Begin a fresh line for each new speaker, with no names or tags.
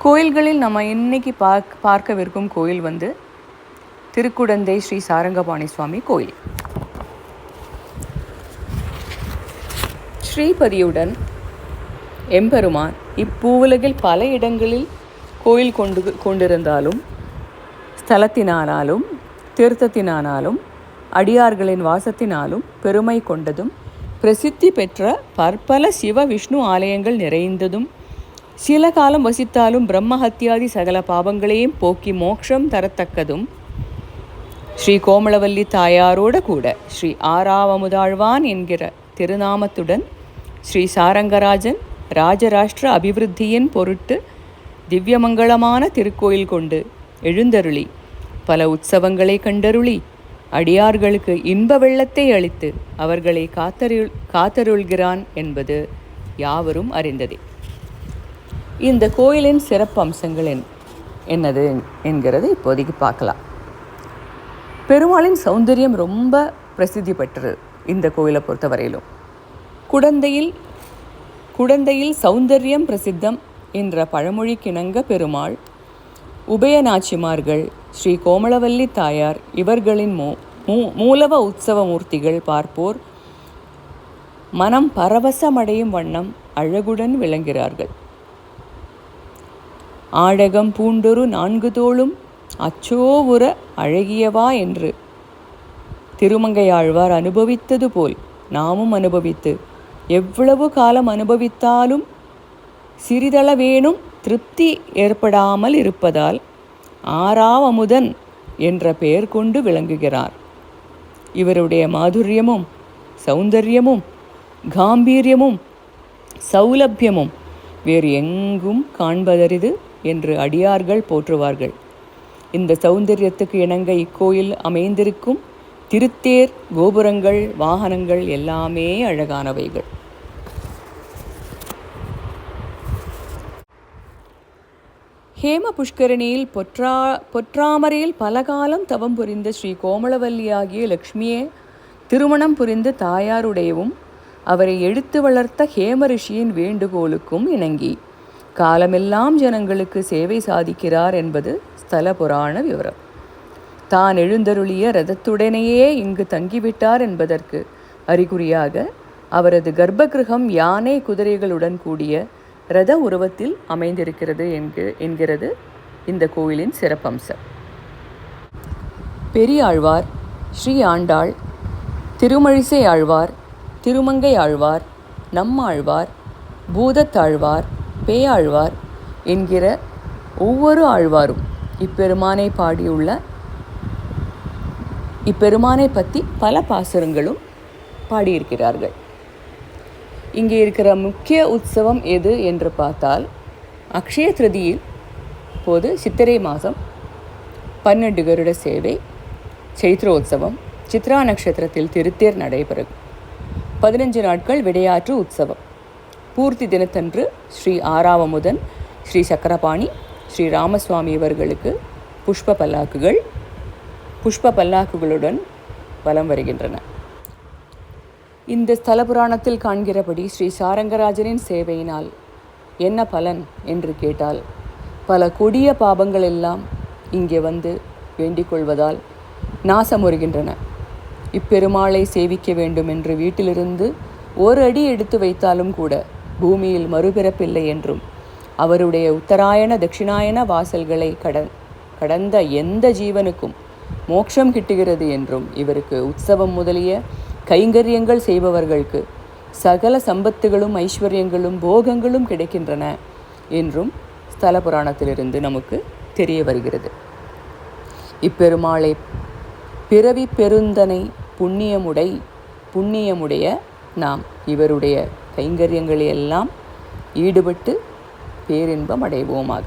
கோயில்களில் நம்ம இன்னைக்கு பார்க்கவிருக்கும் கோயில் வந்து திருக்குடந்தை ஸ்ரீ சாரங்கபாணி சுவாமி கோயில். ஸ்ரீபதியுடன் எம்பெருமான் இப்பூவுலகில் பல இடங்களில் கோயில் கொண்டிருந்தாலும் ஸ்தலத்தினாலும் தீர்த்தத்தினாலும் அடியார்களின் வாசத்தினாலும் பெருமை கொண்டதும் பிரசித்தி பெற்ற பற்பல சிவ விஷ்ணு ஆலயங்கள் நிறைந்ததும் சில காலம் வசித்தாலும் பிரம்மஹத்தியாதி சகல பாவங்களையும் போக்கி மோட்சம் தரத்தக்கதும் ஸ்ரீ கோமளவல்லி தாயாரோட கூட ஸ்ரீ ஆறாவமுதாழ்வான் என்கிற திருநாமத்துடன் ஸ்ரீ சாரங்கராஜன் ராஜராஷ்டிர அபிவிருத்தியின் பொருட்டு திவ்யமங்களமான திருக்கோயில் கொண்டு எழுந்தருளி பல உற்சவங்களை கண்டருளி அடியார்களுக்கு இன்ப வெள்ளத்தை அளித்து அவர்களை காத்தருள்கிறான் என்பது யாவரும் அறிந்ததே. இந்த கோயிலின் சிறப்பம்சங்கள் என்னது என்கிறது இப்போதைக்கு பார்க்கலாம். பெருமாளின் சௌந்தரியம் ரொம்ப பிரசித்தி பெற்றது. இந்த கோயிலை பொறுத்தவரையிலும் குடந்தையில் சௌந்தர்யம் பிரசித்தம் என்ற பழமொழிக்கிணங்க பெருமாள், உபயநாச்சிமார்கள், ஸ்ரீ கோமளவல்லி தாயார் இவர்களின் மூலவ உற்சவ மூர்த்திகள் பார்ப்போர் மனம் பரவசமடையும் வண்ணம் அழகுடன் விளங்குகிறார்கள். ஆழகம் பூண்டொரு 4 தோளும் அச்சோவுற அழகியவா என்று திருமங்கையாழ்வார் அனுபவித்தது போல் நாமும் அனுபவித்து எவ்வளவு காலம் அனுபவித்தாலும் சிறிதளவேனும் திருப்தி ஏற்படாமல் இருப்பதால் ஆறாவமுதன் என்ற பெயர் கொண்டு விளங்குகிறார். இவருடைய மாதுரியமும் சௌந்தர்யமும் காம்பீரியமும் சௌலபியமும் வேறு எங்கும் காண்பதரிது என்று அடியார்கள் போற்றுவார்கள். இந்த சௌந்தரியத்துக்கு இணங்க இக்கோயில் அமைந்திருக்கும் திருத்தேர், கோபுரங்கள், வாகனங்கள் எல்லாமே அழகானவைகள். ஹேம புஷ்கரணியில் பொற்றாமரையில் பலகாலம் தவம் புரிந்த ஸ்ரீ கோமளவல்லியாகிய லக்ஷ்மியே திருமணம் புரிந்து தாயாருடையவும் அவரை எடுத்து வளர்த்த ஹேம ரிஷியின் வேண்டுகோளுக்கும் இணங்கி காலமெல்லாம் ஜனங்களுக்கு சேவை சாதிக்கிறார் என்பது ஸ்தல புராண விவரம். தான் எழுந்தருளிய ரதத்துடனேயே இங்கு தங்கிவிட்டார் என்பதற்கு அறிகுறியாக அவரது கர்ப்பகிருகம் யானை குதிரைகளுடன் கூடிய ரத உருவத்தில் அமைந்திருக்கிறது என்கிறது இந்த கோயிலின் சிறப்பம்சம். பெரியாழ்வார், ஸ்ரீ ஆண்டாள், திருமழிசை ஆழ்வார், திருமங்கை ஆழ்வார், நம்மாழ்வார், பூதத்தாழ்வார், பேயாழ்வார் என்கிற ஒவ்வொரு ஆழ்வாரும் இப்பெருமானை பற்றி பல பாசுரங்களும் பாடியிருக்கிறார்கள். இங்கே இருக்கிற முக்கிய உற்சவம் எது என்று பார்த்தால், அக்ஷய திருதியில் போது சித்திரை மாதம் 12 கருட சேவை, சைத்ரோத்சவம், சித்ரா நட்சத்திரத்தில் திருத்தேர் நடைபெறும். 15 நாட்கள் விடையாற்று உற்சவம். பூர்த்தி தினத்தன்று ஸ்ரீ ஆறாவமுதன், ஸ்ரீ சக்கரபாணி, ஸ்ரீ ராமசுவாமி இவர்களுக்கு புஷ்ப பல்லாக்குகளுடன் வலம் வருகின்றன. இந்த ஸ்தல புராணத்தில் காண்கிறபடி ஸ்ரீ சாரங்கராஜனின் சேவையினால் என்ன பலன் என்று கேட்டால், பல கொடிய பாபங்கள் எல்லாம் இங்கே வந்து வேண்டிக் கொள்வதால் நாசமுறுகின்றன. இப்பெருமாளை சேவிக்க வேண்டும் என்று வீட்டிலிருந்து ஒரு அடி எடுத்து வைத்தாலும் கூட பூமியில் மறுபிறப்பில்லை என்றும், அவருடைய உத்தராயண தட்சிணாயன வாசல்களை கடந்த எந்த ஜீவனுக்கும் மோட்சம் கிட்டுகிறது என்றும், இவருக்கு உற்சவம் முதலிய கைங்கரியங்கள் செய்பவர்களுக்கு சகல சம்பத்துகளும் ஐஸ்வர்யங்களும் போகங்களும் கிடைக்கின்றன என்றும் ஸ்தல புராணத்திலிருந்து நமக்கு தெரிய வருகிறது. இப்பெருமாளை பிறவி பெருந்தனை புண்ணியமுடைய நாம் இவருடைய கைங்கரியங்களெல்லாம் ஈடுபட்டு பேரின்பம் அடைவோமாக.